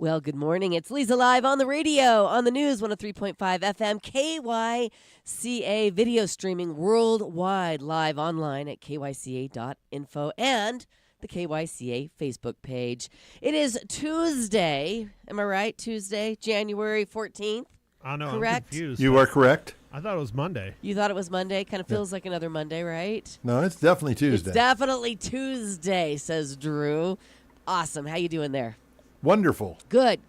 Well, good morning. It's Leza live on the radio, on the news, 103.5 FM, KYCA video streaming worldwide, live online at kyca.info and the KYCA Facebook page. It is Tuesday. Am I right? Tuesday, January 14th. I know. Correct? I'm confused. You are correct. I thought it was Monday. You thought it was Monday? Kind of feels like another Monday, right? No, it's definitely Tuesday. It's definitely Tuesday, says Drew. Awesome. How you doing there? Wonderful. Good.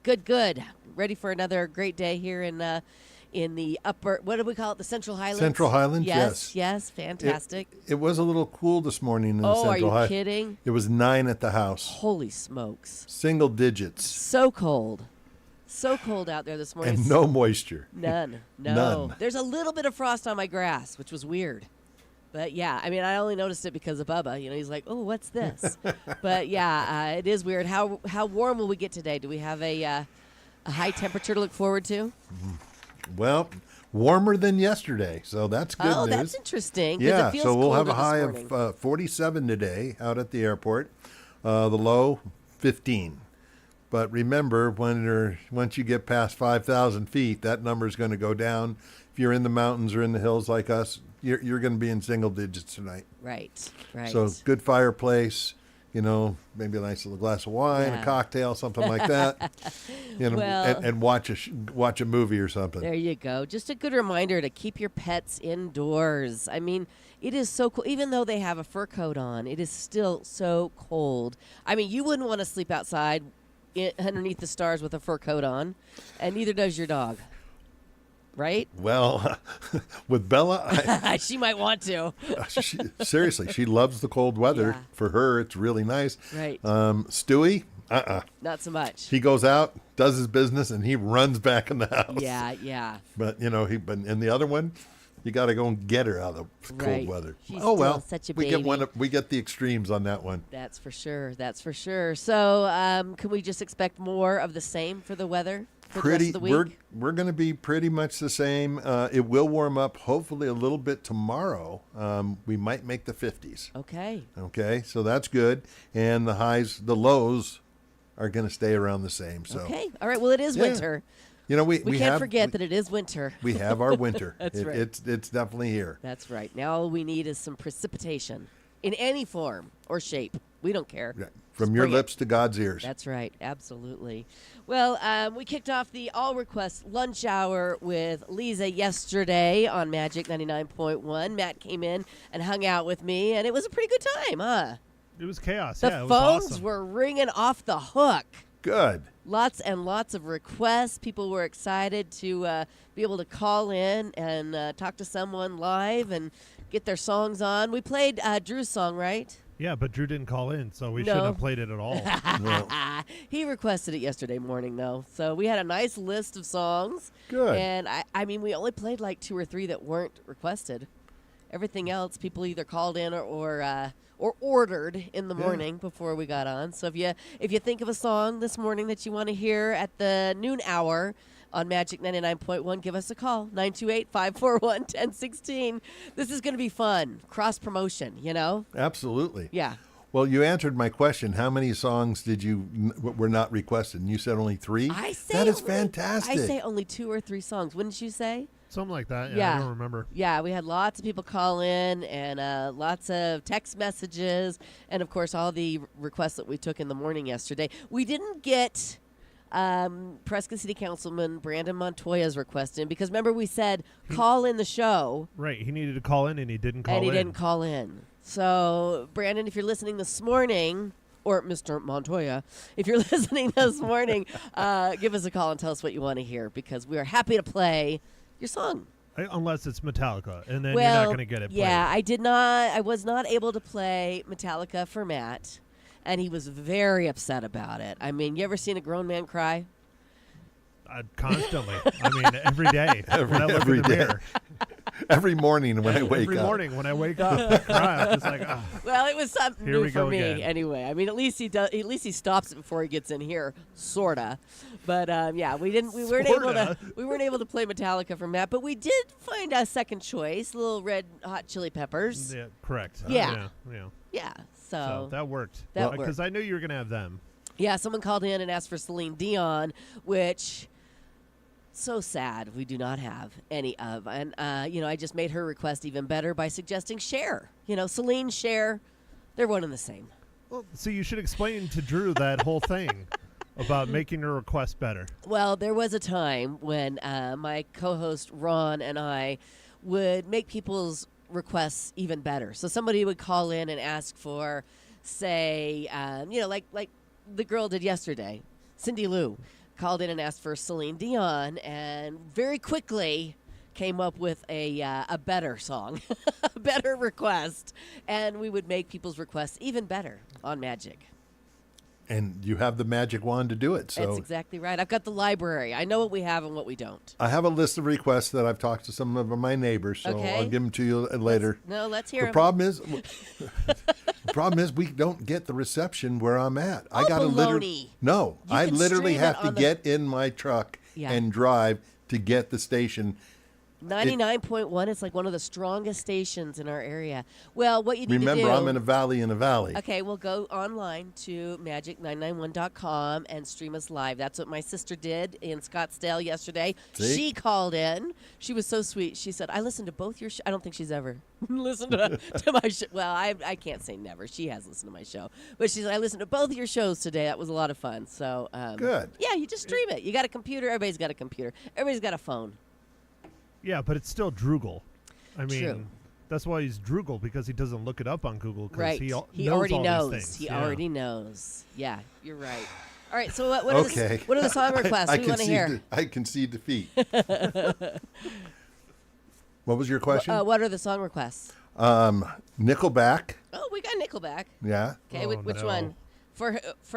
Ready for another great day here in the upper, what do we call it, the Central Highlands? Central Highlands, yes. Yes, fantastic. It was a little cool this morning in the Oh, are Central you Highlands. kidding? It was 9 at the house. Holy smokes. Single digits. So cold. So cold out there this morning. And no moisture. None. No. None. There's a little bit of frost on my grass, which was weird. But, yeah, I mean, I only noticed it because of Bubba. You know, he's like, oh, what's this? But, yeah, it is weird. How warm will we get today? Do we have a high temperature to look forward to? Well, warmer than yesterday, so that's good Oh, news. that's interesting. 'Cause Yeah, it feels so we'll have a colder high this morning. of 47 today out at the airport. The low, 15. But remember, once you get past 5,000 feet, that number is going to go down. If you're in the mountains or in the hills like us, you're going to be in single digits tonight. Right. So good fireplace, maybe a nice little glass of wine, Yeah. a cocktail, something like that. Well- and watch a movie or something. There you go. Just a good reminder to keep your pets indoors. I mean, it is so cool. Even though they have a fur coat on, it is still so cold. I mean, you wouldn't want to sleep outside underneath the stars with a fur coat on, and neither does your dog. Right? Well, with Bella, She might want to. seriously, she loves the cold weather. Yeah. For her, it's really nice. Right. Stewie, Not so much. he goes out, does his business, and he runs back in the house. Yeah. But and the other one, you got to go and get her out of the cold Right. weather. She's Oh well, still such a we get baby. we get the extremes on that one. That's for sure. So, can we just expect more of the same for the weather for the rest of the week? We're going to be pretty much the same. It will warm up hopefully a little bit tomorrow. We might make the 50s. Okay, so that's good. And the lows are going to stay around the same. So Okay. All right. Well, it is Yeah. winter. We Can't forget that it is winter. we have our winter. That's right. It's definitely here. That's right. Now all we need is some precipitation in any form or shape. We don't care. Yeah, from your Bring it. lips to God's ears. That's right. Absolutely. Well, we kicked off the all request lunch hour with Leza yesterday on Magic 99.1. Matt came in and hung out with me, and it was a pretty good time, huh? It was chaos. The yeah, it was phones awesome. were ringing off the hook. Good. Lots and lots of requests. People were excited to be able to call in and talk to someone live and get their songs on. We played Drew's song, right? Yeah, but Drew didn't call in, so we No. shouldn't have played it at all. Well, He requested it yesterday morning, though. So we had a nice list of songs. Good. And, I mean, we only played like 2 or 3 that weren't requested. Everything else, people either called in or ordered in the morning before we got on. So if you think of a song this morning that you want to hear at the noon hour on Magic 99.1, give us a call, 928-541-1016. This is going to be fun. Cross-promotion, absolutely. Yeah. Well, you answered my question. How many songs were not requested? And you said only 3? I say that is only- fantastic. I say only 2 or 3 songs. Wouldn't you say? Something like that. Yeah. I don't remember. Yeah, we had lots of people call in and lots of text messages and, of course, all the requests that we took in the morning yesterday. We didn't get Prescott City Councilman Brandon Montoya's request in because, remember, we said call in the show. Right. He needed to call in, and he didn't call in. And he didn't call in. So, Brandon, if you're listening this morning, or Mr. Montoya, if you're listening this morning, give us a call and tell us what you want to hear because we are happy to play your song. Unless it's Metallica, and then you're not going to get it played. Yeah, I was not able to play Metallica for Matt, and he was very upset about it. I mean, you ever seen a grown man cry? Constantly. I mean, every day. when I look every in the day. mirror. Every morning when I wake Every up. morning when I wake up, I cry. I'm just like, Well, it was something Here new we for go me again. anyway. I mean, at least he does. At least he stops it before he gets in here, sorta. But yeah, we weren't able to play Metallica for Matt, but we did find a second choice, Little Red Hot Chili Peppers. yeah, correct. Yeah. Yeah. Yeah. So that worked. That worked. Because I knew you were going to have them. Yeah, someone called in and asked for Celine Dion, which so sad we do not have any of. And, I just made her request even better by suggesting Cher. Celine, Cher, they're one and the same. Well, so you should explain to Drew that whole thing about making your request better. Well, there was a time when my co-host Ron and I would make people's requests even better. So somebody would call in and ask for, say, like the girl did yesterday, Cindy Lou, called in and asked for Celine Dion, and very quickly came up with a better song, a better request, and we would make people's requests even better on Magic. And you have the magic wand to do it. So That's exactly right. I've got the library. I know what we have and what we don't. I have a list of requests that I've talked to some of my neighbors, so Okay. I'll give them to you later. Let's hear The it. problem is we don't get the reception where I'm at. I got to baloney. literally I can literally stream it have to on the- get in my truck Yeah. and drive to get the station. 99.1 is like one of the strongest stations in our area. Well, what you need Remember, to do... I'm in a valley Okay, well, go online to magic991.com and stream us live. That's what my sister did in Scottsdale yesterday. See? She called in. She was so sweet. She said, I listened to both your I don't think she's ever listened to my show. Well, I can't say never. She has listened to my show. But she said, I listened to both of your shows today. That was a lot of fun. So, Good. Yeah, you just stream it. You got a computer. Everybody's got a computer. Everybody's got a phone. Yeah, but it's still Droogle. I mean, True. that's why he's Droogle, because he doesn't look it up on Google. Right. He He already all knows. These things. He Yeah. already knows. Yeah, you're right. All right, so what are Okay. what are the song requests we want to hear? I concede defeat. What was your question? What are the song requests? Nickelback. Oh, we got Nickelback. Yeah. Okay, Oh, which no. one? For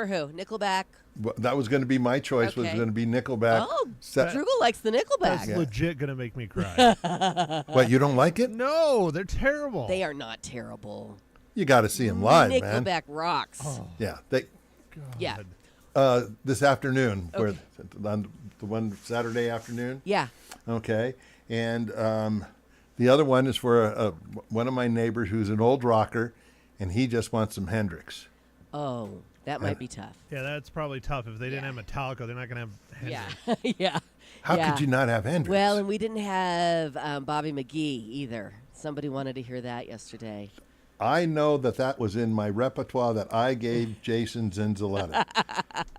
who? Nickelback. Well, that was going to be my choice. Was Okay. going to be Nickelback. Oh, Se- Droogle likes the That's Nickelback. Yeah. legit going to make me cry. What, you don't like it? No, they're terrible. They are not terrible. You got to see them live, man. Nickelback rocks. Oh, Yeah. They God. Yeah. this afternoon, Okay. on the one Saturday afternoon. Yeah. Okay. And the other one is for one of my neighbors who's an old rocker, and he just wants some Hendrix. Oh, that might be tough. Yeah, that's probably tough. If they didn't Yeah. have Metallica, they're not going to have Hendrix. Yeah. Yeah. How Yeah. could you not have Hendrix? Well, and we didn't have Bobby McGee either. Somebody wanted to hear that yesterday. I know that was in my repertoire that I gave Jason Zinzaletta,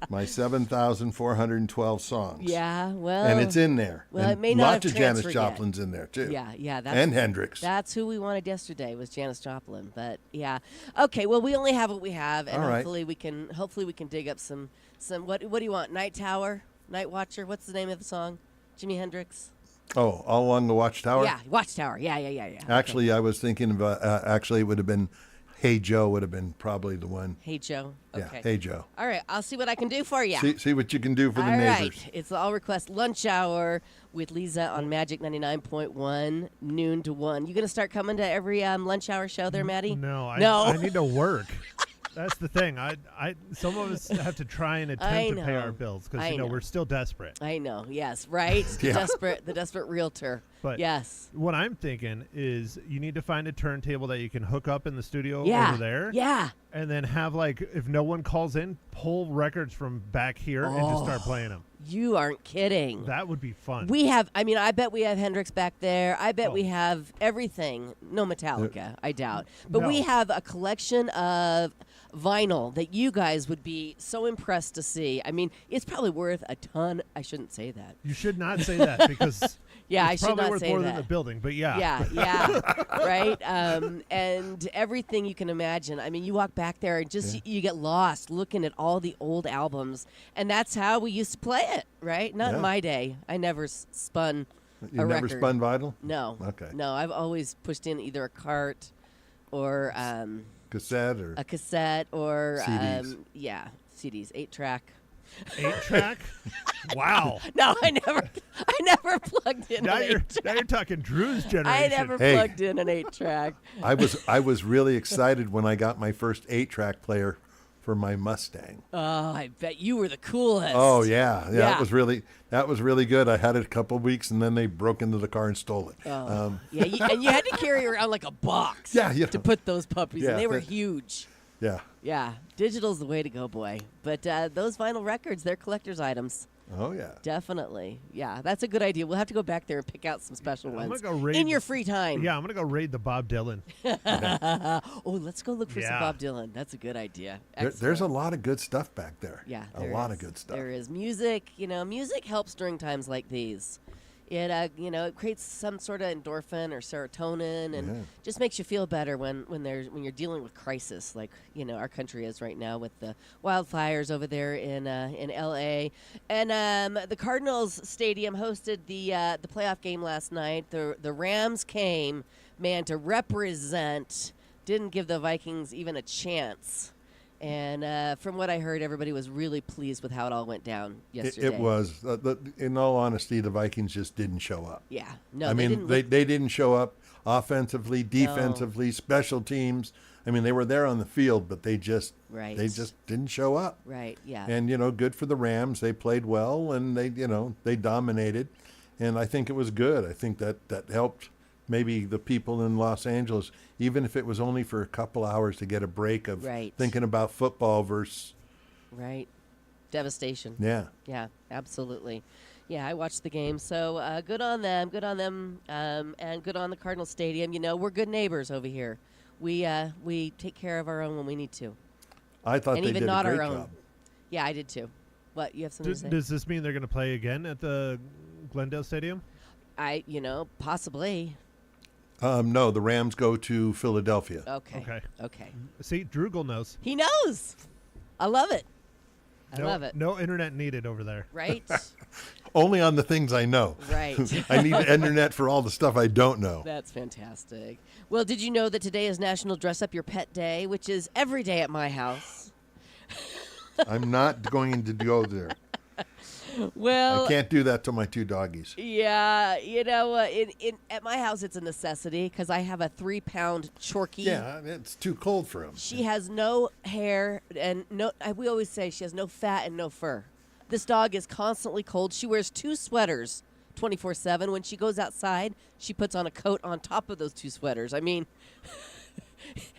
my 7,412 songs. Yeah, well. And it's in there. Well, and it may not lots have of Janis transferred yet. Joplin's in there too. Yeah, and Hendrix. That's who we wanted yesterday was Janis Joplin. But yeah, okay. Well, we only have what we have, and All right. hopefully we can dig up some. What do you want? Night Tower, Night Watcher. What's the name of the song? Jimi Hendrix. Oh, All Along the Watchtower? Yeah, Watchtower. Yeah. Actually, I was thinking of, it would have been Hey Joe would have been probably the one. Hey Joe. Okay. Yeah, Hey Joe. All right, I'll see what I can do for you. See what you can do for the All neighbors. right, it's the All Request Lunch Hour with Leza on Magic 99.1, noon to 1. You going to start coming to every lunch hour show there, Maddie? No, No. I need to work. That's the thing. Some of us have to try and attempt to pay know. our bills because I know. we're still desperate. I know, yes, right? Yeah. The desperate realtor. But yes. what I'm thinking is you need to find a turntable that you can hook up in the studio Yeah. over there. Yeah. And then have, like, if no one calls in, pull records from back here and just start playing them. You aren't kidding. That would be fun. I bet we have Hendrix back there. I bet Oh. we have everything. No Metallica, I doubt. But we No. have a collection of vinyl that you guys would be so impressed to see. I mean, it's probably worth a ton. I shouldn't say that. You should not say that because Yeah, I it's should probably not worth say more that. than the building. But yeah. Yeah, right? And everything you can imagine. I mean, you walk back there and just you get lost looking at all the old albums. And that's how we used to play it, right? Not in Yeah. my day. I never spun You a never record. spun vinyl? No. Okay. No, I've always pushed in either a cart or Cassette or a cassette or CDs. CDs, 8-track. 8-track? Wow. No, I never plugged in Now an you're 8-track. talking Drew's generation. I never Hey. plugged in an 8-track. I was really excited when I got my first 8-track player for my Mustang. Oh, I bet you were the coolest. Oh yeah. Yeah. That was really good. I had it a couple of weeks, and then they broke into the car and stole it. Yeah, and you had to carry around like a box Yeah, you to know. put those puppies, Yeah, and they were that- huge. Yeah. Yeah, digital's the way to go, boy. But those vinyl records, they're collector's items. Oh, yeah. Definitely. Yeah, that's a good idea. We'll have to go back there and pick out some special I'm ones gonna go raid in your free time. Yeah, I'm gonna go raid the Bob Dylan. Oh, let's go look for some Yeah. Bob Dylan. That's a good idea. There's a Excellent. lot of good stuff back there. Yeah, a there lot is. of good stuff. There is music. Music helps during times like these. It it creates some sort of endorphin or serotonin, and Yeah. just makes you feel better when you're dealing with crisis, like our country is right now with the wildfires over there in L.A. And the Cardinals stadium hosted the playoff game last night. The Rams came, man, to represent. Didn't give the Vikings even a chance. And from what I heard, everybody was really pleased with how it all went down yesterday. It was. In all honesty, the Vikings just didn't show up. Yeah. No, I mean, didn't they look- didn't show up offensively, defensively, special teams. I mean, they were there on the field, but they just Right. didn't show up. Right, yeah. And good for the Rams. They played well, and they dominated, and I think it was good. I think that helped maybe the people in Los Angeles, even if it was only for a couple hours, to get a break of Right. thinking about football versus Right. Devastation. yeah. Yeah, absolutely. Yeah, I watched the game, so good on them, and good on the Cardinal Stadium. We're good neighbors over here. We take care of our own when we need to. I thought And they even did a not our great own. job. Yeah, I did too. What, you have something to say? Does this mean they're gonna play again at the Glendale Stadium? Possibly. No, the Rams go to Philadelphia. Okay. See, Drugel knows. He knows. I love it. I No, love it. No internet needed over there. Right? Only on the things I know. Right. I need the internet for all the stuff I don't know. That's fantastic. Well, did you know that today is National Dress Up Your Pet Day, which is every day at my house? I'm not going to go there. Well, I can't do that to my two doggies. yeah, at my house it's a necessity because I have a 3-pound Chorky. Yeah, it's too cold for them. She has no hair and we always say she has no fat and no fur. This dog is constantly cold. She wears 2 sweaters 24/7. When she goes outside, she puts on a coat on top of those 2 sweaters. I mean,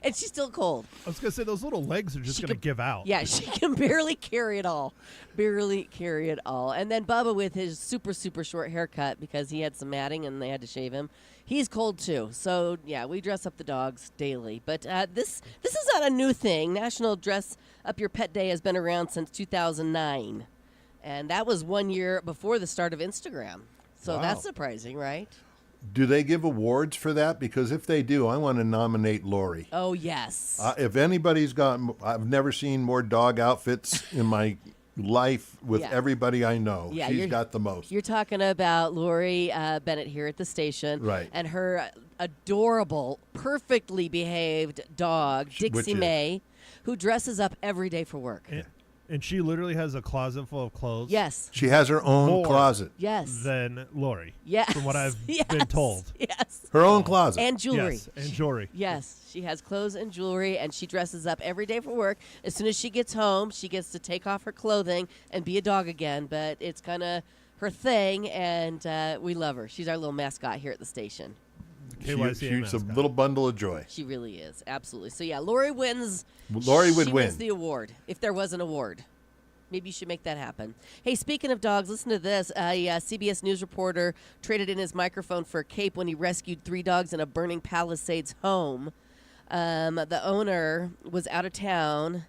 and she's still cold. I was gonna say those little legs are just gonna give out. Yeah, she can barely carry it all. Barely carry it all. And then Bubba with his super, super short haircut because he had some matting and they had to shave him. He's cold too. So, yeah, we dress up the dogs daily. But this is not a new thing. National Dress Up Your Pet Day has been around since 2009. And that was 1 year before the start of Instagram. So Wow. that's surprising, right? Do they give awards for that? Because if they do, I want to nominate Lori. Oh, yes. If anybody's I've never seen more dog outfits in my life with Yeah. everybody I know. Yeah, She's you're- got the most. You're talking about Lori Bennett here at the station. Right. And her adorable, perfectly behaved dog, Which Dixie is? May, who dresses up every day for work. And she literally has a closet full of clothes. Yes. She has her own More. closet. Yes. Than Lori. Yes. From what I've Yes. been told. Yes. Her own closet. And jewelry. Yes, and jewelry. Yes, she has clothes and jewelry, and she dresses up every day for work. As soon as she gets home, she gets to take off her clothing and be a dog again. But it's kind of her thing, and we love her. She's our little mascot here at the station. KYCA She's a mascot. little bundle of joy. She really is, absolutely. So yeah, Lori wins. Lori would she win. wins the award if there was an award. Maybe you should make that happen. Hey, speaking of dogs, listen to this. A CBS News reporter traded in his microphone for a cape when he rescued 3 dogs in a burning Palisades home. The owner was out of town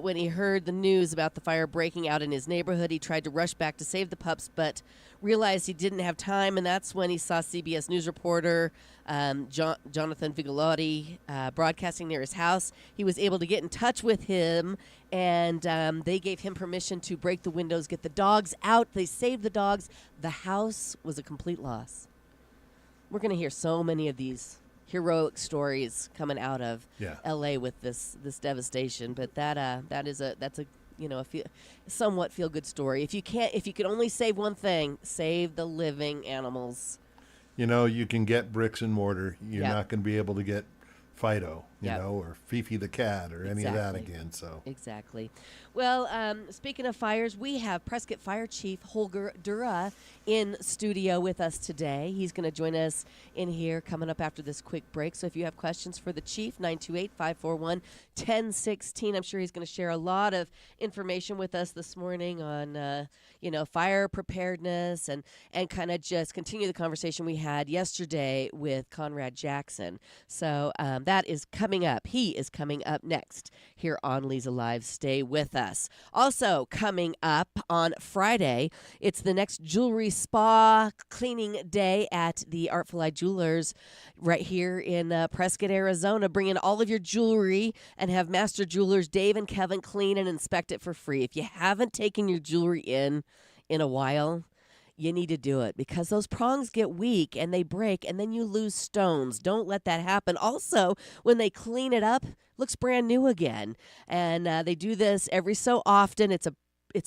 when he heard the news about the fire breaking out in his neighborhood. He tried to rush back to save the pups, but realized he didn't have time, and that's when he saw CBS News reporter Jonathan Vigalotti broadcasting near his house. He was able to get in touch with him, and they gave him permission to break the windows, get the dogs out. They saved the dogs. The house was a complete loss. We're going to hear so many of these heroic stories coming out of Yeah. L.A. with this devastation, but that's a somewhat feel good story. If you can only save one thing, save the living animals. You can get bricks and mortar. You're Yeah. not going to be able to get Fido. Yep. or Fifi the cat or any of that Exactly. again. So Exactly. Well, speaking of fires, we have Prescott Fire Chief Holger Dura in studio with us today. He's going to join us in here coming up after this quick break. So if you have questions for the chief, 928-541-1016. I'm sure he's going to share a lot of information with us this morning on, fire preparedness and kind of just continue the conversation we had yesterday with Conrad Jackson. So that is coming up. He is coming up next here on Leza Live. Stay with us. Also coming up on Friday, it's the next jewelry spa cleaning day at the Artful Eye Jewelers right here in Prescott, Arizona. Bring in all of your jewelry and have Master Jewelers Dave and Kevin clean and inspect it for free. If you haven't taken your jewelry in a while, you need to do it because those prongs get weak and they break and then you lose stones. Don't let that happen. Also, when they clean it up, looks brand new again. And they do this every so often. It's a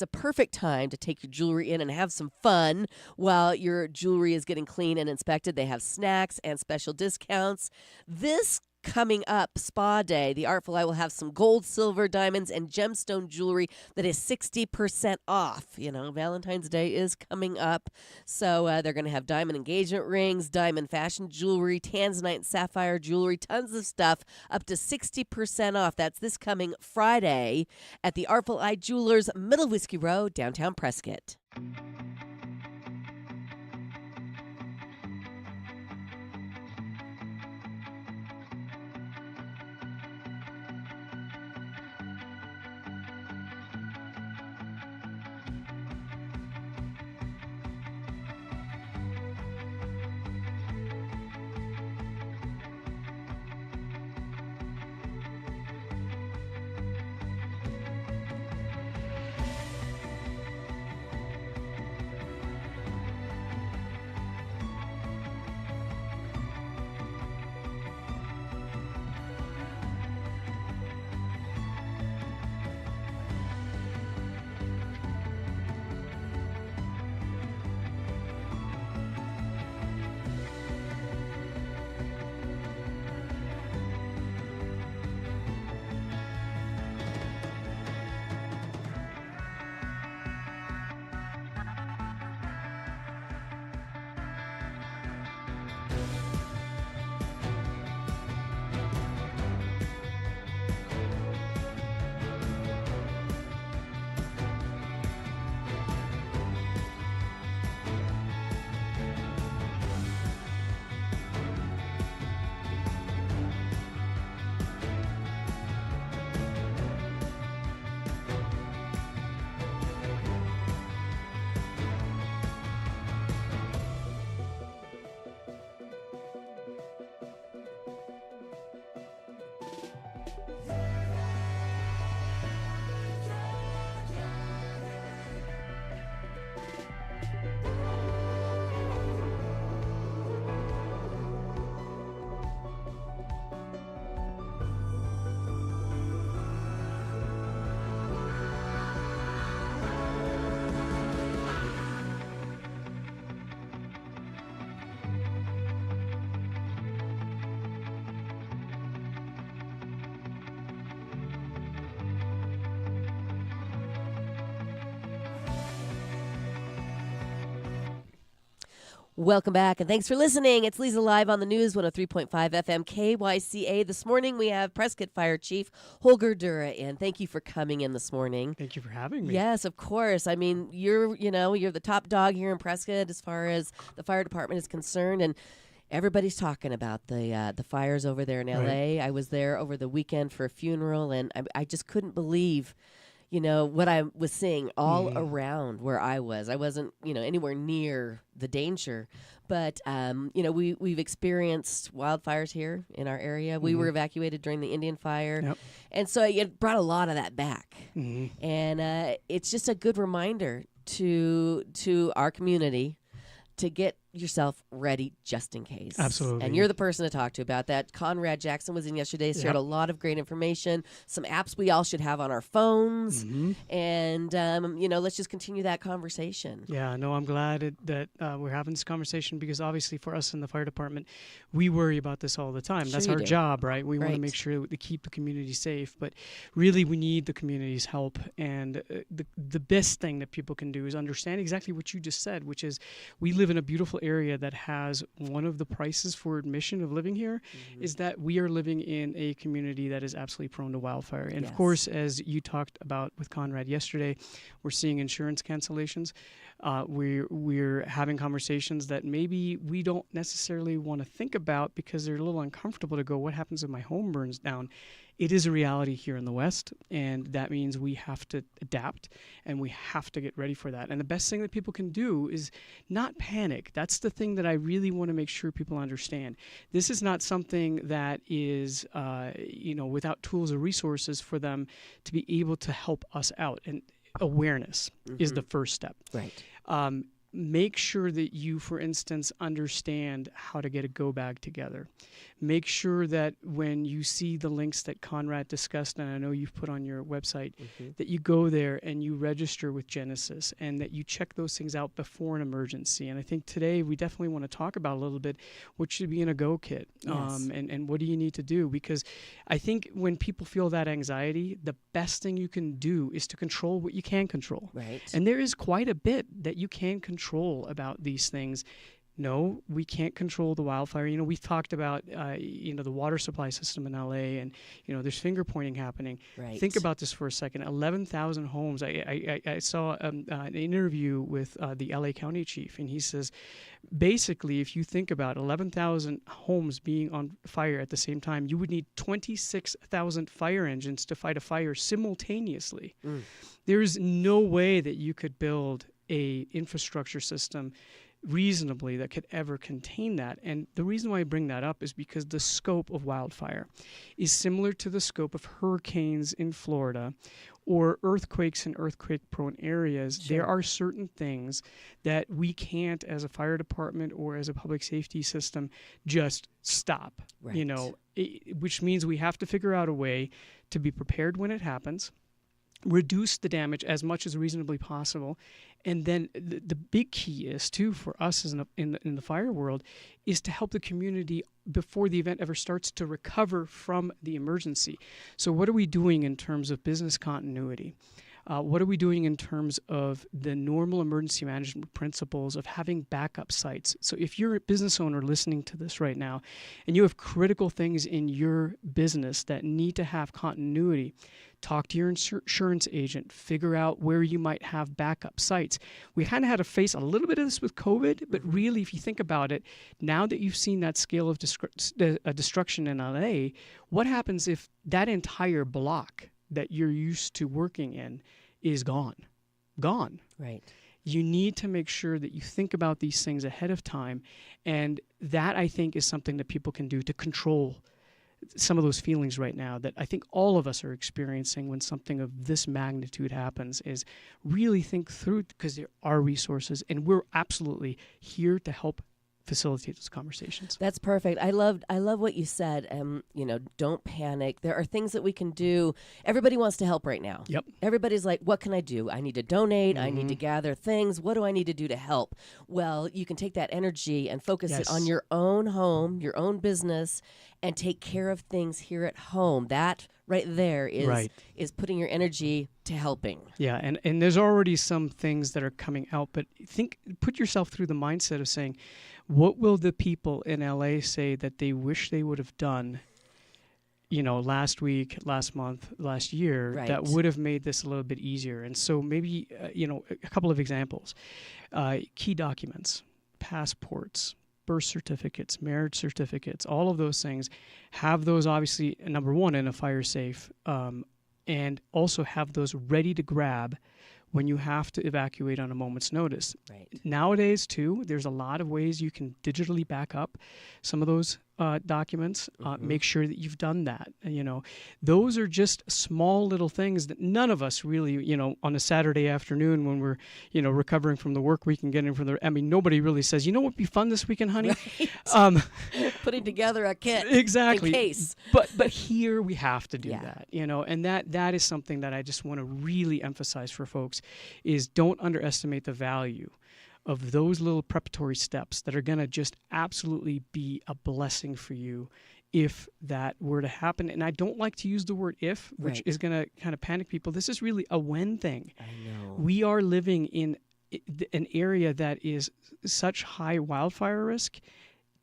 perfect time to take your jewelry in and have some fun while your jewelry is getting clean and inspected. They have snacks and special discounts. This coming up spa day, the Artful Eye will have some gold, silver, diamonds, and gemstone jewelry that is 60% off. Valentine's Day is coming up, so they're going to have diamond engagement rings, diamond fashion jewelry, tanzanite and sapphire jewelry, tons of stuff up to 60% off. That's this coming Friday at the Artful Eye Jewelers, Middle Whiskey Road, downtown Prescott. Welcome back, and thanks for listening. It's Leza Live on the News, 103.5 FM KYCA. This morning, we have Prescott Fire Chief Holger Dura in. Thank you for coming in this morning. Thank you for having me. Yes, of course. I mean, you're the top dog here in Prescott as far as the fire department is concerned, and everybody's talking about the fires over there in L.A. I was there over the weekend for a funeral, and I just couldn't believe what I was seeing all around where I was. I wasn't, anywhere near the danger. But, we've experienced wildfires here in our area. We were evacuated during the Indian fire. Yep. And so it brought a lot of that back. Mm-hmm. And it's just a good reminder to our community to get yourself ready just in case. Absolutely. And you're the person to talk to about that. Conrad Jackson was in yesterday, shared a lot of great information, some apps we all should have on our phones. And, let's just continue that conversation. Yeah, no, I'm glad that we're having this conversation, because obviously for us in the fire department, we worry about this all the time. That's our job, right? We want to make sure that we keep the community safe, but really we need the community's help. And the best thing that people can do is understand exactly what you just said, which is we live in a beautiful area that has one of the prices for admission of living here is that we are living in a community that is absolutely prone to wildfire. And of course, as you talked about with Conrad yesterday, we're seeing insurance cancellations. We're having conversations that maybe we don't necessarily want to think about because they're a little uncomfortable to go, what happens if my home burns down? It is a reality here in the West, and that means we have to adapt and we have to get ready for that. And the best thing that people can do is not panic. That's the thing that I really want to make sure people understand. This is not something that is, without tools or resources for them to be able to help us out. And awareness is the first step. Right. Make sure that you, for instance, understand how to get a go bag together. Make sure that when you see the links that Conrad discussed, and I know you've put on your website, that you go there and you register with Genesis and that you check those things out before an emergency. And I think today we definitely want to talk about a little bit what should be in a go kit, and what do you need to do? Because I think when people feel that anxiety, the best thing you can do is to control what you can control. Right. And there is quite a bit that you can control about these things. No, we can't control the wildfire. We've talked about, the water supply system in LA, and, there's finger pointing happening. Right. Think about this for a second. 11,000 homes. I saw an interview with the LA County chief, and he says, basically, if you think about 11,000 homes being on fire at the same time, you would need 26,000 fire engines to fight a fire simultaneously. There's no way that you could build a infrastructure system reasonably that could ever contain that. And the reason why I bring that up is because the scope of wildfire is similar to the scope of hurricanes in Florida or earthquakes in earthquake-prone areas. Sure. There are certain things that we can't, as a fire department or as a public safety system, just stop. Right. Which means we have to figure out a way to be prepared when it happens, reduce the damage as much as reasonably possible. And then the big key is, too, for us as in the fire world, is to help the community before the event ever starts to recover from the emergency. So what are we doing in terms of business continuity? What are we doing in terms of the normal emergency management principles of having backup sites? So if you're a business owner listening to this right now and you have critical things in your business that need to have continuity, talk to your insurance agent, figure out where you might have backup sites. We kind of had to face a little bit of this with COVID, but really, if you think about it, now that you've seen that scale of destruction in LA, what happens if that entire block that you're used to working in is gone? Gone. Right. You need to make sure that you think about these things ahead of time. And that, I think, is something that people can do to control some of those feelings right now that I think all of us are experiencing when something of this magnitude happens, is really think through, because there are resources and we're absolutely here to help facilitate those conversations. That's perfect. I love what you said. Don't panic. There are things that we can do. Everybody wants to help right now. Yep. Everybody's like, what can I do? I need to donate. I need to gather things. What do I need to do to help? Well, you can take that energy and focus it on your own home, your own business, and take care of things here at home. That right there is putting your energy to helping. Yeah, and there's already some things that are coming out, but put yourself through the mindset of saying, what will the people in LA say that they wish they would have done, last week, last month, last year, that would have made this a little bit easier? And so maybe, a couple of examples. Key documents, passports, birth certificates, marriage certificates, all of those things, have those obviously, number one, in a fire safe, and also have those ready to grab when you have to evacuate on a moment's notice. Right. Nowadays, too, there's a lot of ways you can digitally back up some of those documents. Make sure that you've done that. Those are just small little things that none of us really, on a Saturday afternoon when we're, recovering from the work week and getting from nobody really says, what would be fun this weekend, honey? Right. Putting together a kit. Exactly. In case. But here we have to do that, and that is something that I just want to really emphasize for folks is don't underestimate the value of those little preparatory steps that are going to just absolutely be a blessing for you if that were to happen. And I don't like to use the word if, which is going to kind of panic people. This is really a when thing. I know. We are living in an area that is such high wildfire risk,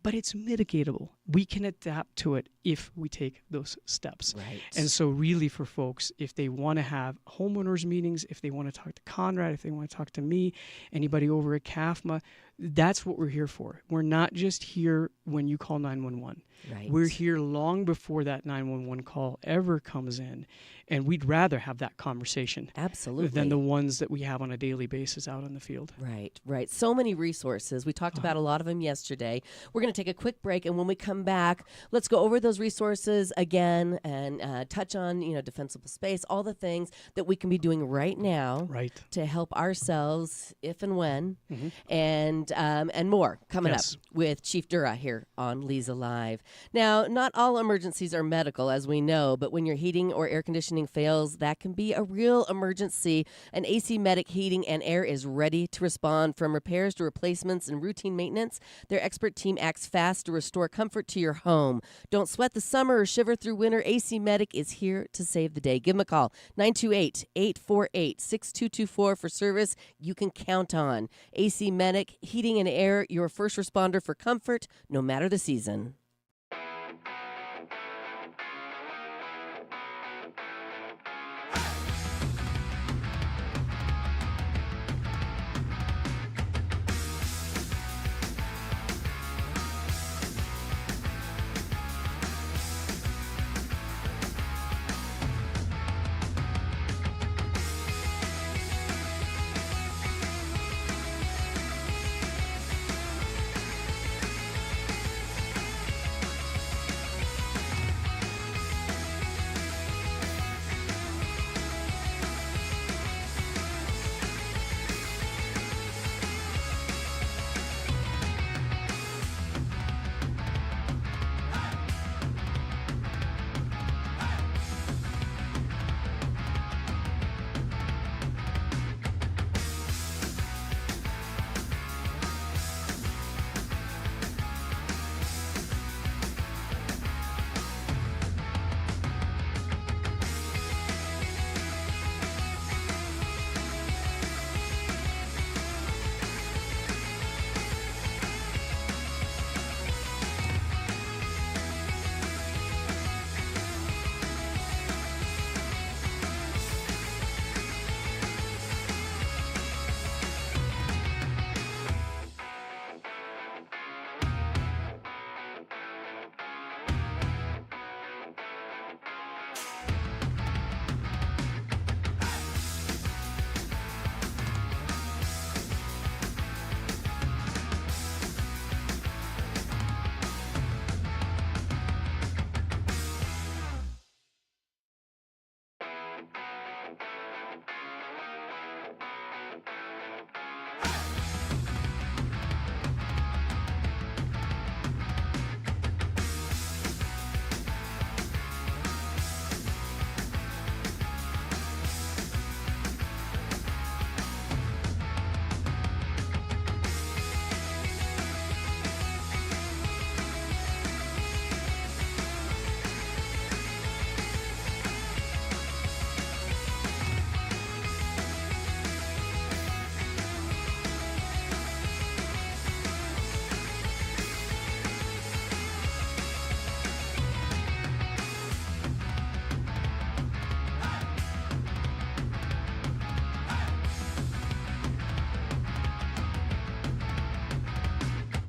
but it's mitigatable. We can adapt to it if we take those steps. Right. And so really for folks, if they want to have homeowners meetings, if they want to talk to Conrad, if they want to talk to me, anybody over at CAFMA, that's what we're here for. We're not just here when you call 911. Right. We're here long before that 911 call ever comes in. And we'd rather have that conversation than the ones that we have on a daily basis out in the field. Right. So many resources. We talked about a lot of them yesterday. We're going to take a quick break, and when we come back, let's go over those resources again and touch on, defensible space, all the things that we can be doing right now to help ourselves if and when, and more coming up with Chief Dura here on Leza Live. Now, not all emergencies are medical, as we know, but when your heating or air conditioning fails, that can be a real emergency. An AC Medic Heating and Air is ready to respond. From repairs to replacements and routine maintenance, their expert team acts fast to restore comfort to your home. Don't sweat the summer or shiver through winter. AC Medic is here to save the day. Give them a call, 928-848-6224 for service you can count on. AC Medic Heating and Air, your first responder for comfort, no matter the season.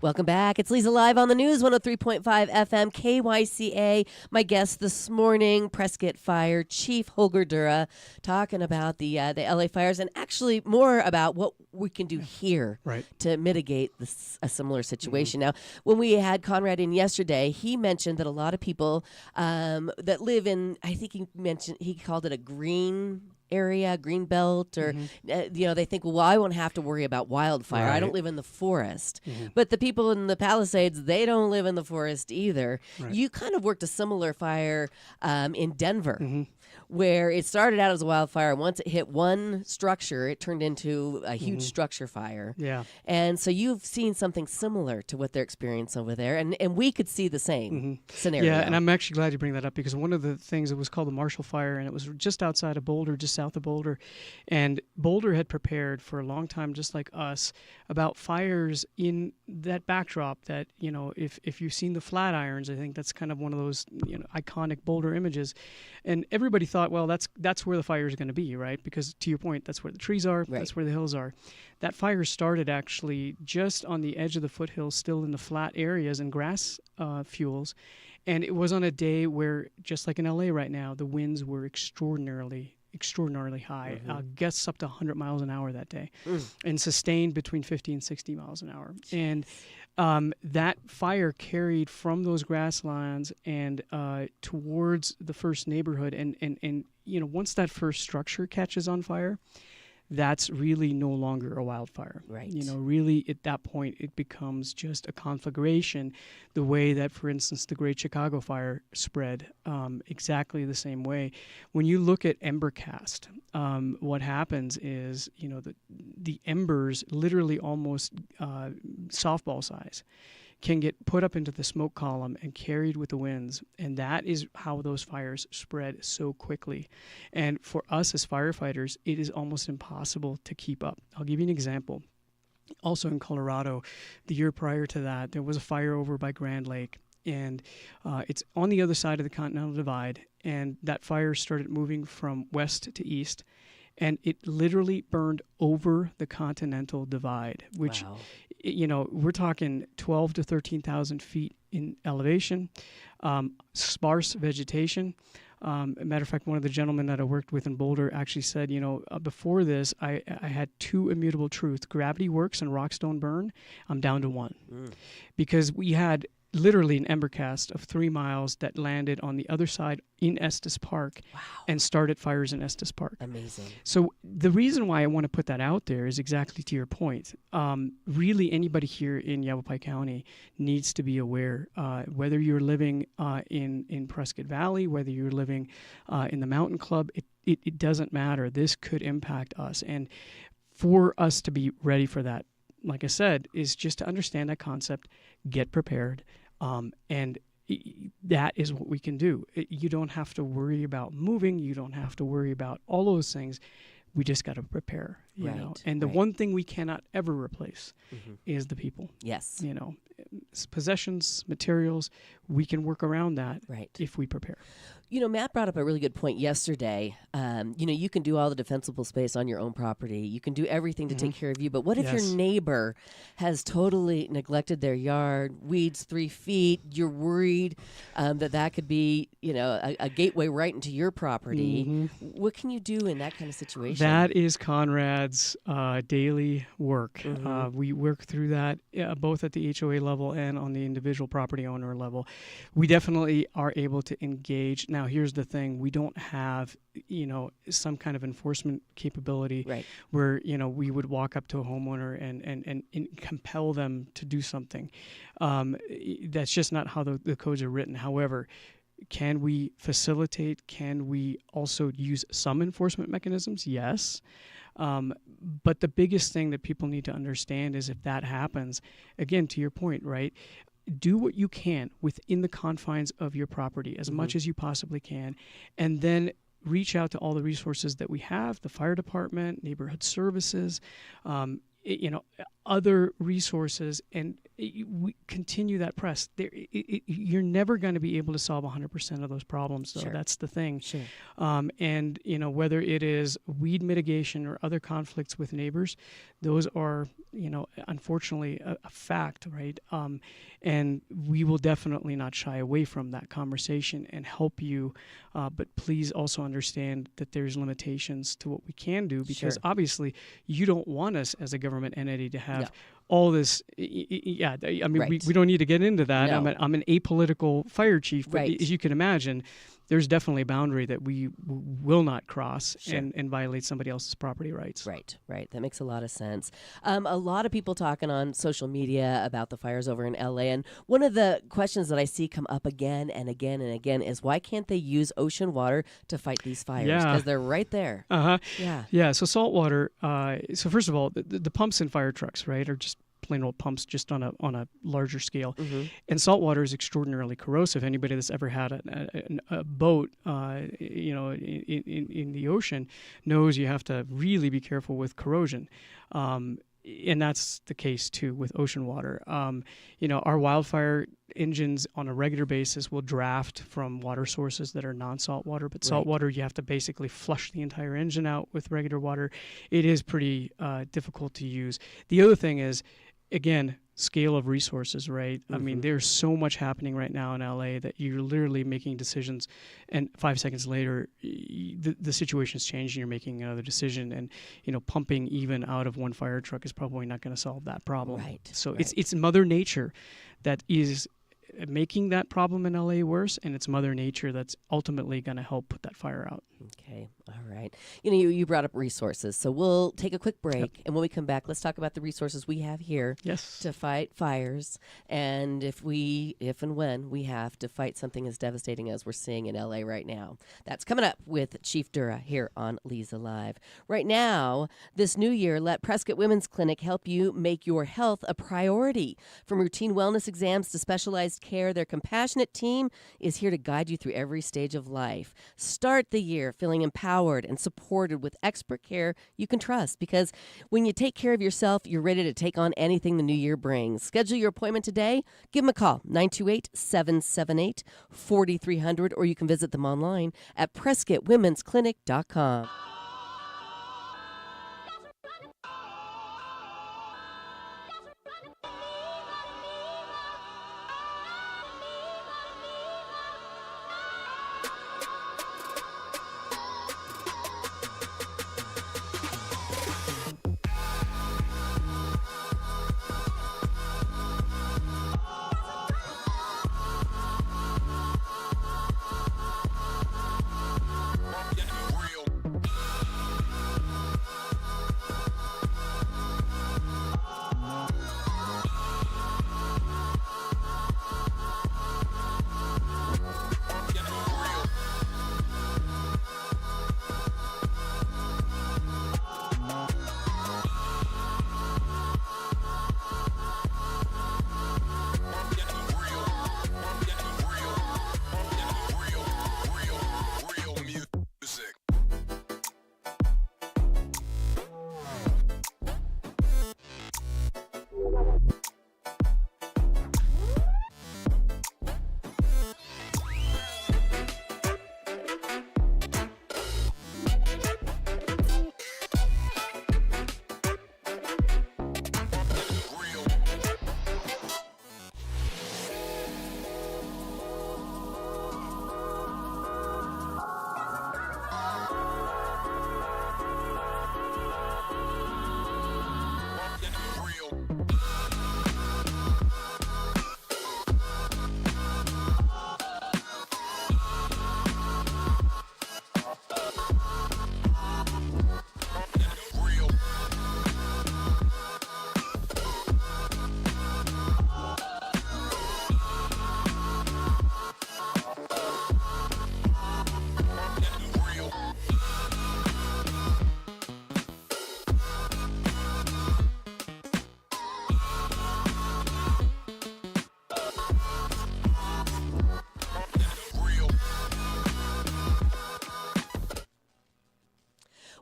Welcome back. It's Leza live on the news, 103.5 FM, KYCA. My guest this morning, Prescott Fire Chief Holger Dura, talking about the LA fires and actually more about what we can do here to mitigate a similar situation. Now, when we had Conrad in yesterday, he mentioned that a lot of people that live in, I think he called it a green area, green belt, or they think, well, I won't have to worry about wildfire. I don't live in the forest. But the people in the Palisades, they don't live in the forest either. You kind of worked a similar fire in Denver, where it started out as a wildfire. Once it hit one structure, it turned into a huge structure fire. Yeah. And so you've seen something similar to what they're experiencing over there, and we could see the same scenario. Yeah, and I'm actually glad you bring that up, because one of the things, it was called the Marshall Fire, and it was just outside of Boulder, just south of Boulder. And Boulder had prepared for a long time, just like us, about fires in that backdrop that, if you've seen the Flatirons, I think that's kind of one of those, iconic Boulder images. And everybody thought, well, that's where the fire is going to be, right? Because to your point, that's where the trees are, that's where the hills are. That fire started actually just on the edge of the foothills, still in the flat areas and grass fuels. And it was on a day where, just like in LA right now, the winds were extraordinarily high, gusts up to 100 miles an hour that day, and sustained between 50 and 60 miles an hour. And that fire carried from those grasslands and towards the first neighborhood. And once that first structure catches on fire, that's really no longer a wildfire. Right. Really at that point, it becomes just a conflagration, the way that, for instance, the Great Chicago Fire spread, exactly the same way. When you look at ember cast, what happens is, the embers, literally almost softball size, can get put up into the smoke column and carried with the winds. And that is how those fires spread so quickly. And for us as firefighters, it is almost impossible to keep up. I'll give you an example. Also in Colorado, the year prior to that, there was a fire over by Grand Lake. And it's on the other side of the Continental Divide. And that fire started moving from west to east. And it literally burned over the Continental Divide, which, we're talking 12 to 13,000 feet in elevation, sparse vegetation. Matter of fact, one of the gentlemen that I worked with in Boulder actually said, before this, I had two immutable truths: gravity works and rocks don't burn. I'm down to one. Because we had literally an ember cast of 3 miles that landed on the other side in Estes Park and started fires in Estes Park. Amazing. So the reason why I want to put that out there is exactly to your point. Really, anybody here in Yavapai County needs to be aware, whether you're living in Prescott Valley, whether you're living in the Mountain Club, it doesn't matter. This could impact us. And for us to be ready for that, like I said, is just to understand that concept, get prepared, and that is what we can do. You don't have to worry about moving. You don't have to worry about all those things. We just got to prepare, you know. And the one thing we cannot ever replace is the people. Yes. Possessions, materials, we can work around that if we prepare. Matt brought up a really good point yesterday. You can do all the defensible space on your own property. You can do everything to take care of you. But what if your neighbor has totally neglected their yard, weeds 3 feet? You're worried that could be, a gateway right into your property. What can you do in that kind of situation? That is Conrad's daily work. We work through that both at the HOA level and on the individual property owner level. We definitely are able to engage. Now, here's the thing. We don't have, some kind of enforcement capability where, we would walk up to a homeowner and compel them to do something. That's just not how the codes are written. However, can we facilitate? Can we also use some enforcement mechanisms? Yes. But the biggest thing that people need to understand is if that happens, again, to your point, right? Do what you can within the confines of your property as much as you possibly can, and then reach out to all the resources that we have, the fire department, neighborhood services, other resources, and we continue that press. You're never going to be able to solve 100% of those problems, though. Sure. That's the thing. Sure. And whether it is weed mitigation or other conflicts with neighbors, those are unfortunately a fact, right? And we will definitely not shy away from that conversation and help you. But please also understand that there's limitations to what we can do, because obviously you don't want us as a government entity to have all this. I mean, we don't need to get into that. No. I'm an apolitical fire chief, but Right. as you can imagine, there's definitely a boundary that we will not cross Sure. and violate somebody else's property rights. Right. That makes a lot of sense. A lot of people talking on social media about the fires over in LA, and one of the questions that I see come up again and again and again is, why can't they use ocean water to fight these fires? Because they're right there. Yeah. So salt water. So first of all, the pumps in fire trucks, right, are just plain old pumps, just on a larger scale. Mm-hmm. And salt water is extraordinarily corrosive. Anybody that's ever had a boat, in the ocean knows you have to really be careful with corrosion. And that's the case too with ocean water. Our wildfire engines on a regular basis will draft from water sources that are non-salt water, but salt water, you have to basically flush the entire engine out with regular water. It is pretty difficult to use. The other thing is, again, scale of resources, right? Mm-hmm. I mean, there's so much happening right now in LA that you're literally making decisions, and 5 seconds later, the situation's changed and you're making another decision. And, pumping even out of one fire truck is probably not going to solve that problem. Right. So it's Mother Nature that is making that problem in LA worse, and it's Mother Nature that's ultimately going to help put that fire out. Okay. All right. You brought up resources, so we'll take a quick break, and when we come back, let's talk about the resources we have here to fight fires, and if and when we have to fight something as devastating as we're seeing in LA right now. That's coming up with Chief Dura here on Leza Live. Right now, this new year, let Prescott Women's Clinic help you make your health a priority. From routine wellness exams to specialized care, their compassionate team is here to guide you through every stage of life. Start the year feeling empowered and supported with expert care you can trust, because when you take care of yourself, you're ready to take on anything the new year brings. Schedule your appointment today. Give them a call, 928-778-4300, or you can visit them online at PrescottWomen'sClinic.com.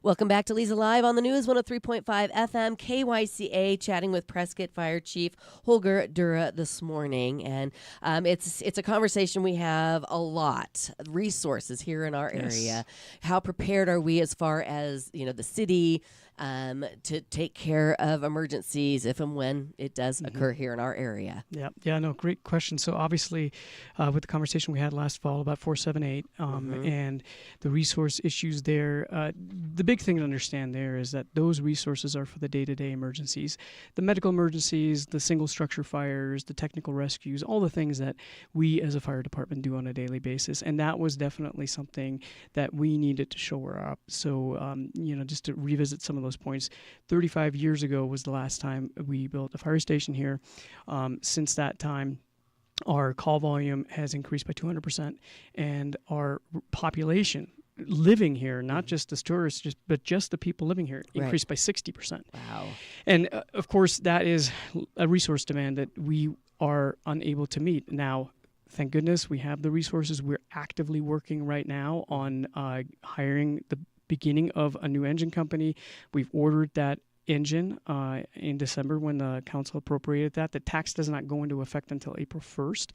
Welcome back to Leza Live on the News 103.5 FM KYCA, chatting with Prescott Fire Chief Holger Dura this morning. And it's a conversation we have a lot. Resources here in our area. How prepared are we as far as, the city to take care of emergencies if and when it does occur here in our area? Yeah, no, great question. So obviously, with the conversation we had last fall about 478 and the resource issues there, the big thing to understand there is that those resources are for the day-to-day emergencies, the medical emergencies, the single structure fires, the technical rescues, all the things that we as a fire department do on a daily basis. And that was definitely something that we needed to shore up. So, just to revisit some of those points, 35 years ago was the last time we built a fire station here. Since that time, our call volume has increased by 200%, and our population living here, not just as tourists, but just the people living here, increased by 60%. Wow. And of course, that is a resource demand that we are unable to meet. Now, thank goodness we have the resources. We're actively working right now on hiring the beginning of a new engine company. We've ordered that engine in December when the council appropriated that. The tax does not go into effect until April 1st,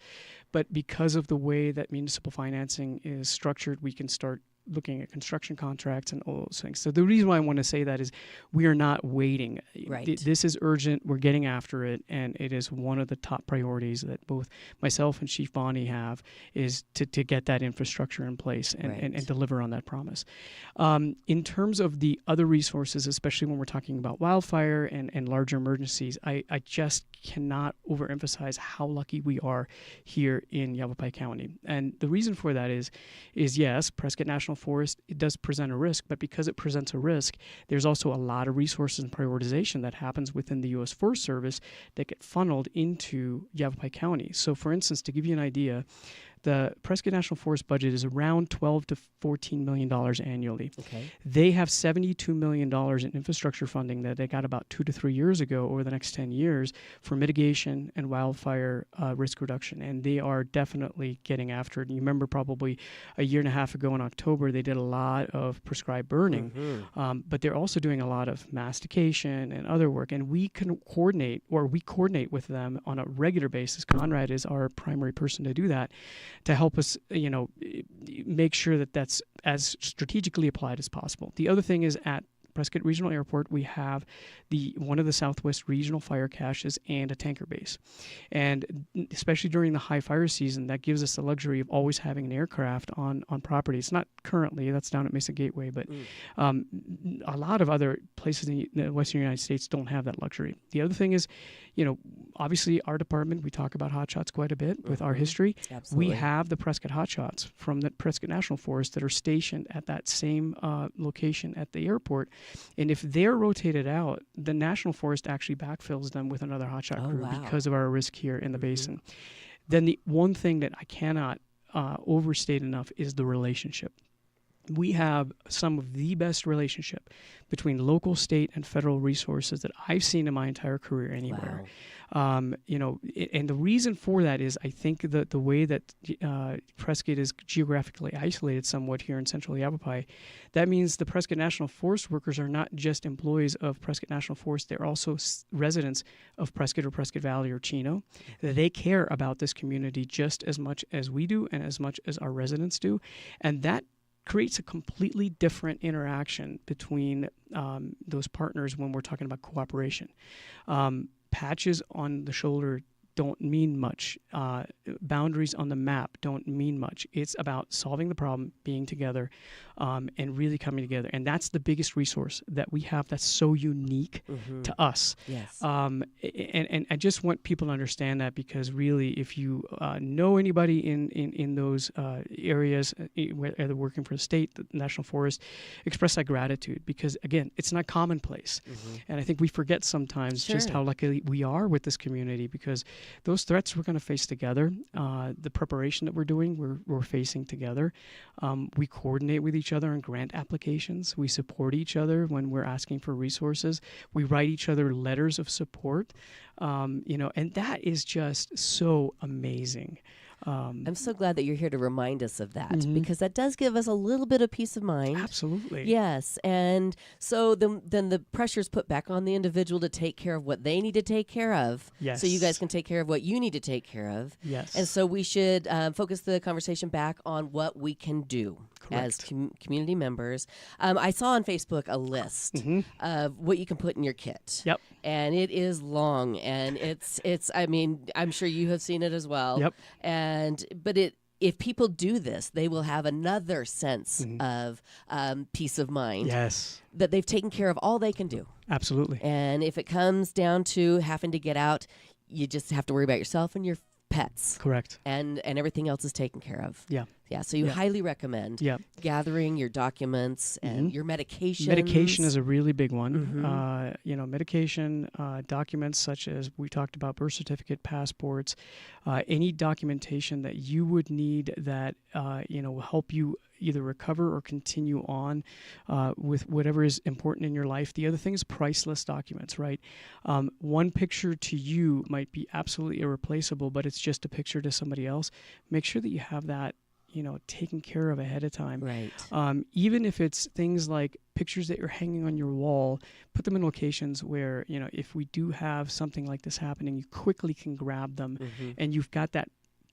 but because of the way that municipal financing is structured, we can start looking at construction contracts and all those things. So the reason why I want to say that is we are not waiting. Right. This is urgent. We're getting after it, and it is one of the top priorities that both myself and Chief Bonnie have, is to get that infrastructure in place and deliver on that promise. In terms of the other resources, especially when we're talking about wildfire and larger emergencies, I just cannot overemphasize how lucky we are here in Yavapai County. And the reason for that is yes, Prescott National Forest, it does present a risk, but because it presents a risk, there's also a lot of resources and prioritization that happens within the U.S. Forest Service that get funneled into Yavapai County. So for instance, to give you an idea, the Prescott National Forest budget is around $12 to $14 million annually. Okay. They have $72 million in infrastructure funding that they got about 2 to 3 years ago over the next 10 years for mitigation and wildfire risk reduction. And they are definitely getting after it. And you remember probably a year and a half ago in October, they did a lot of prescribed burning, but they're also doing a lot of mastication and other work. And we can coordinate with them on a regular basis. Conrad is our primary person to do that, to help us, make sure that that's as strategically applied as possible. The other thing is at Prescott Regional Airport, we have one of the Southwest regional fire caches and a tanker base. And especially during the high fire season, that gives us the luxury of always having an aircraft on property. It's not currently, that's down at Mesa Gateway, but a lot of other places in the Western United States don't have that luxury. The other thing is, obviously our department, we talk about hotshots quite a bit with our history. Absolutely. We have the Prescott hotshots from the Prescott National Forest that are stationed at that same location at the airport. And if they're rotated out, the National Forest actually backfills them with another hotshot crew because of our risk here in the basin. Then the one thing that I cannot overstate enough is the relationship. We have some of the best relationship between local, state, and federal resources that I've seen in my entire career anywhere. Wow. And the reason for that is I think that the way that Prescott is geographically isolated somewhat here in central Yavapai, that means the Prescott National Forest workers are not just employees of Prescott National Forest, they're also residents of Prescott or Prescott Valley or Chino. They care about this community just as much as we do and as much as our residents do. And that creates a completely different interaction between those partners when we're talking about cooperation. Patches on the shoulder don't mean much. Boundaries on the map don't mean much. It's about solving the problem, being together, and really coming together. And that's the biggest resource that we have that's so unique to us. Yes. And I just want people to understand that, because really, if you know anybody in those areas, whether working for the state, the National Forest, express that gratitude, because again, it's not commonplace. And I think we forget sometimes just how lucky we are with this community, because those threats we're going to face together. The preparation that we're doing, we're facing together. We coordinate with each other on grant applications. We support each other when we're asking for resources. We write each other letters of support. And that is just so amazing. I'm so glad that you're here to remind us of that, Mm-hmm. because that does give us a little bit of peace of mind. Absolutely. Yes. And so then the pressure's put back on the individual to take care of what they need to take care of. Yes. So you guys can take care of what you need to take care of. Yes. And so we should focus the conversation back on what we can do as community members. I saw on Facebook a list of what you can put in your kit. Yep. And it is long, and it's I mean, I'm sure you have seen it as well. Yep. But if people do this, they will have another sense of peace of mind. Yes. That they've taken care of all they can do. Absolutely. And if it comes down to having to get out, you just have to worry about yourself and your pets. Correct. And everything else is taken care of. Yeah. Yeah. So you highly recommend gathering your documents and your medications. Medication is a really big one. Medication, documents such as we talked about, birth certificate, passports, any documentation that you would need that will help you either recover or continue on with whatever is important in your life. The other thing is priceless documents, right? One picture to you might be absolutely irreplaceable, but it's just a picture to somebody else. Make sure that you have that taken care of ahead of time. Right. Even if it's things like pictures that you're hanging on your wall, put them in locations where, if we do have something like this happening, you quickly can grab them and you've got that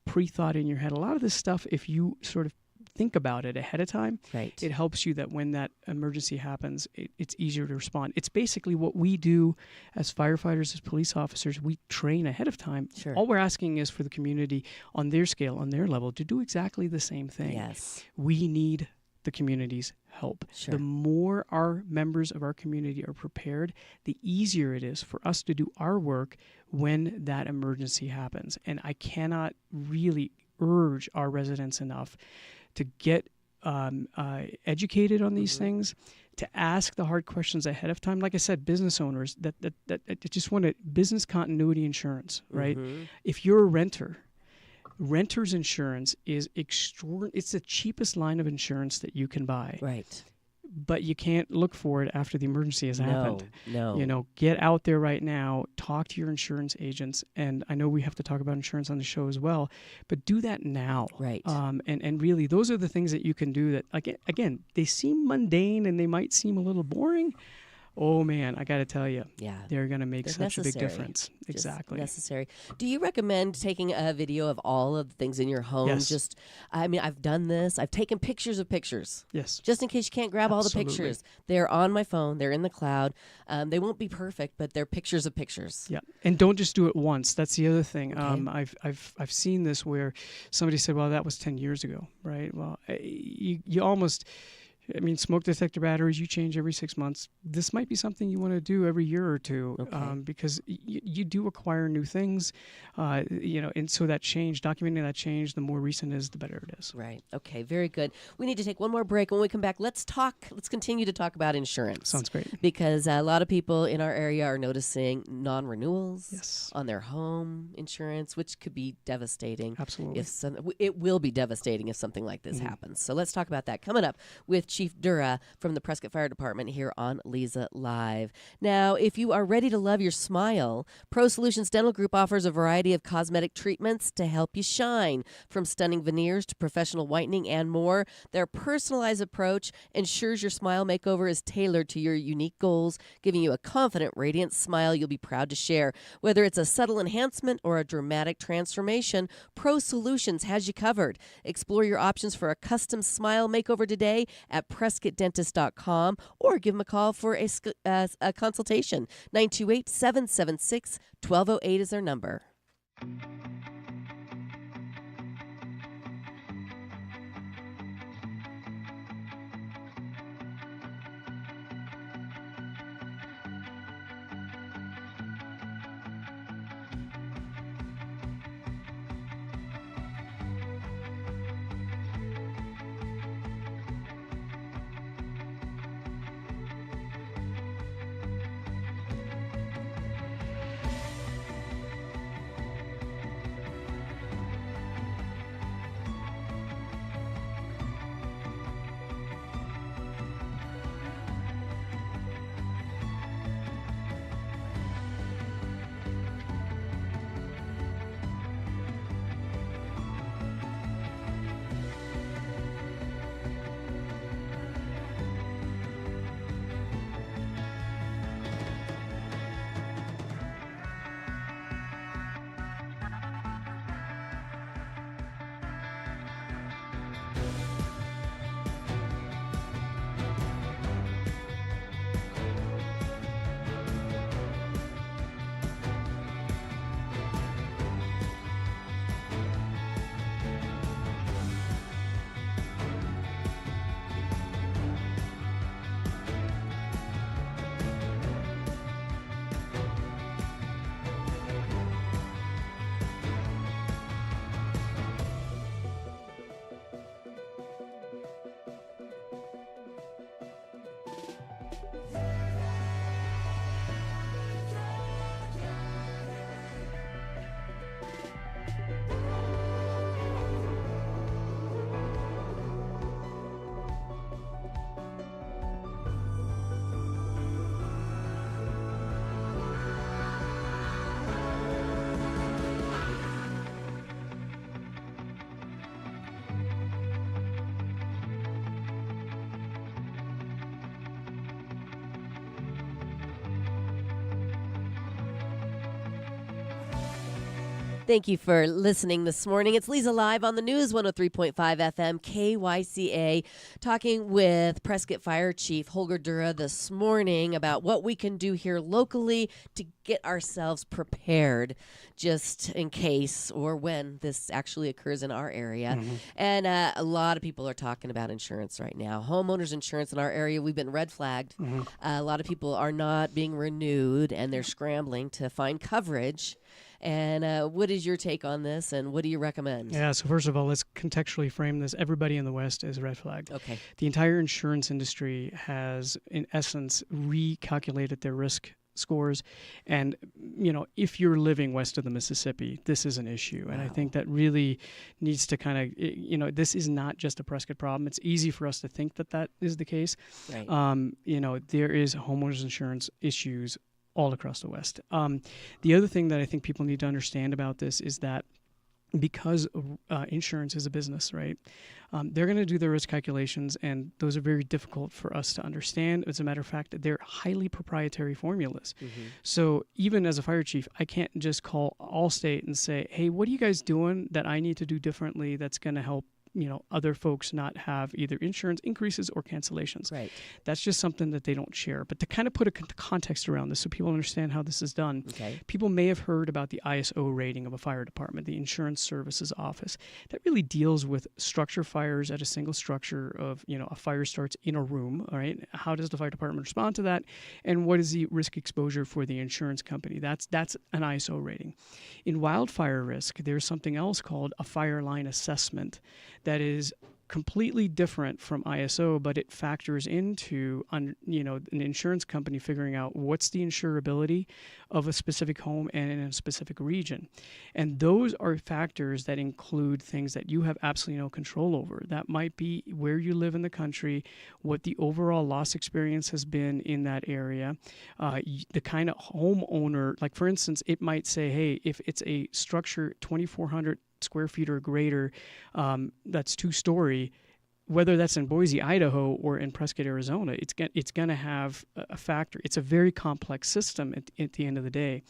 pre-thought in your head. A lot of this stuff, if you sort of think about it ahead of time, it helps you that when that emergency happens, it's easier to respond. It's basically what we do as firefighters, as police officers. We train ahead of time. Sure. All we're asking is for the community on their scale, on their level, to do exactly the same thing. Yes. We need the community's help. Sure. The more our members of our community are prepared, the easier it is for us to do our work when that emergency happens. And I cannot really urge our residents enough to get educated on these things, to ask the hard questions ahead of time. Like I said, business owners that just want business continuity insurance, right? If you're a renter, renter's insurance is it's the cheapest line of insurance that you can buy. Right. But you can't look for it after the emergency has happened. No. Get out there right now, talk to your insurance agents. And I know we have to talk about insurance on the show as well, but do that now. Right. And really, those are the things that you can do that, again, they seem mundane and they might seem a little boring. Oh man, I got to tell you, they're going to make such a big difference. Exactly. Necessary. Do you recommend taking a video of all of the things in your home? Yes. I've done this. I've taken pictures of pictures. Yes. Just in case you can't grab all the pictures. They're on my phone. They're in the cloud. They won't be perfect, but they're pictures of pictures. Yeah. And don't just do it once. That's the other thing. Okay. I've seen this where somebody said, well, that was 10 years ago, right? Well, you almost... smoke detector batteries, you change every 6 months. This might be something you want to do every year or two, because you do acquire new things, and so that change, documenting that change, the more recent is, the better it is. Right. Okay. Very good. We need to take one more break. When we come back, let's continue to talk about insurance. Sounds great. Because a lot of people in our area are noticing non-renewals on their home insurance, which could be devastating. Absolutely. It will be devastating if something like this happens. So let's talk about that coming up with Chief Dura from the Prescott Fire Department here on Leza Live. Now, if you are ready to love your smile, Pro Solutions Dental Group offers a variety of cosmetic treatments to help you shine. From stunning veneers to professional whitening and more, their personalized approach ensures your smile makeover is tailored to your unique goals, giving you a confident, radiant smile you'll be proud to share. Whether it's a subtle enhancement or a dramatic transformation, Pro Solutions has you covered. Explore your options for a custom smile makeover today at PrescottDentist.com or give them a call for a consultation. 928-776-1208 is their number. Thank you for listening this morning. It's Leza Live on the News, 103.5 FM, KYCA, talking with Prescott Fire Chief Holger Dura this morning about what we can do here locally to get ourselves prepared just in case or when this actually occurs in our area. Mm-hmm. And a lot of people are talking about insurance right now. Homeowners insurance in our area, we've been red flagged. Mm-hmm. A lot of people are not being renewed, and they're scrambling to find coverage. And what is your take on this, and what do you recommend? Yeah, so first of all, let's contextually frame this. Everybody in the West is red flagged. Okay. The entire insurance industry has, in essence, recalculated their risk scores. And, you know, if you're living west of the Mississippi, this is an issue. And I think that really needs to kind of, you know, this is not just a Prescott problem. It's easy for us to think that that is the case. Right. You know, there is homeowners insurance issues all across the West. The other thing that I think people need to understand about this is that because insurance is a business, right? They're going to do their risk calculations, and those are very difficult for us to understand. As a matter of fact, they're highly proprietary formulas. Mm-hmm. So even as a fire chief, I can't just call Allstate and say, hey, what are you guys doing that I need to do differently that's going to help, you know, other folks not have either insurance increases or cancellations. Right. That's just something that they don't share. But to kind of put a context around this so people understand how this is done, people may have heard about the ISO rating of a fire department, the Insurance Services Office. That really deals with structure fires at a single structure of, you know, a fire starts in a room, all right? How does the fire department respond to that? And what is the risk exposure for the insurance company? That's an ISO rating. In wildfire risk, there's something else called a fire line assessment that is completely different from ISO, but it factors into, you know, an insurance company figuring out what's the insurability of a specific home and in a specific region. And those are factors that include things that you have absolutely no control over. That might be where you live in the country, what the overall loss experience has been in that area, the kind of homeowner, like for instance, it might say, hey, if it's a structure 2,400 square feet or greater, that's 2-story, whether that's in Boise, Idaho, or in Prescott, Arizona, it's going to have a factor. It's a very complex system at the end of the day.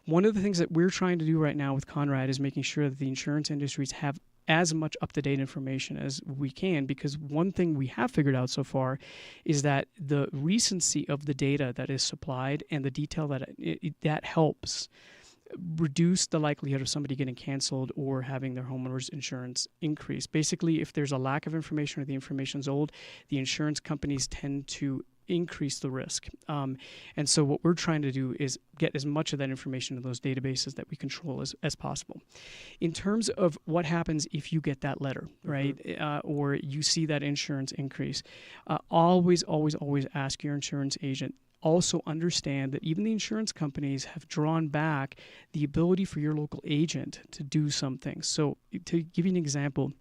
One of the things that we're trying to do right now with Conrad is making sure that the insurance industries have as much up-to-date information as we can, because one thing we have figured out so far is that the recency of the data that is supplied and the detail that helps reduce the likelihood of somebody getting canceled or having their homeowner's insurance increase. Basically, if there's a lack of information or the information's old, the insurance companies tend to increase the risk. And so what we're trying to do is get as much of that information in those databases that we control as possible. In terms of what happens if you get that letter, right, or you see that insurance increase, always ask your insurance agent. Also understand that even the insurance companies have drawn back the ability for your local agent to do something. So to give you an example,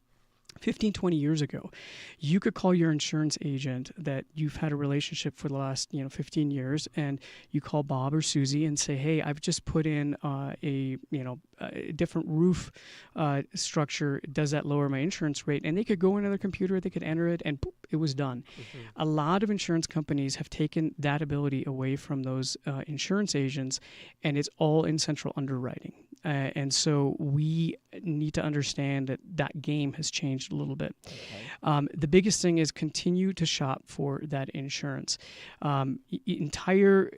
15, 20 years ago, you could call your insurance agent that you've had a relationship for the last 15 years, and you call Bob or Susie and say, hey, I've just put in a different roof structure. Does that lower my insurance rate? And they could go into their computer, they could enter it, and boop, it was done. Mm-hmm. A lot of insurance companies have taken that ability away from those insurance agents, and it's all in central underwriting. And so we need to understand that that game has changed a little bit. Okay. The biggest thing is continue to shop for that insurance. Entire,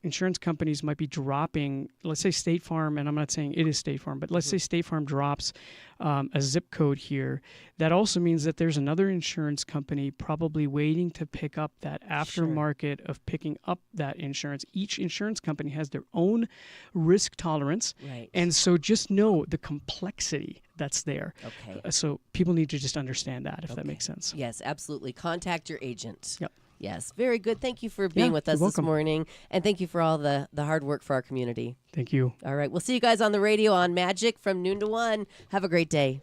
insurance companies might be dropping, let's say State Farm, and I'm not saying it is State Farm, but let's say State Farm drops a zip code here. That also means that there's another insurance company probably waiting to pick up that aftermarket of picking up that insurance. Each insurance company has their own risk tolerance. Right. And so just know the complexity that's there. Okay. So people need to just understand that, if that makes sense. Yes, absolutely. Contact your agent. Yep. Yes, very good. Thank you for being with us this morning, and thank you for all the hard work for our community. Thank you. All right, we'll see you guys on the radio on Magic from noon to 1. Have a great day.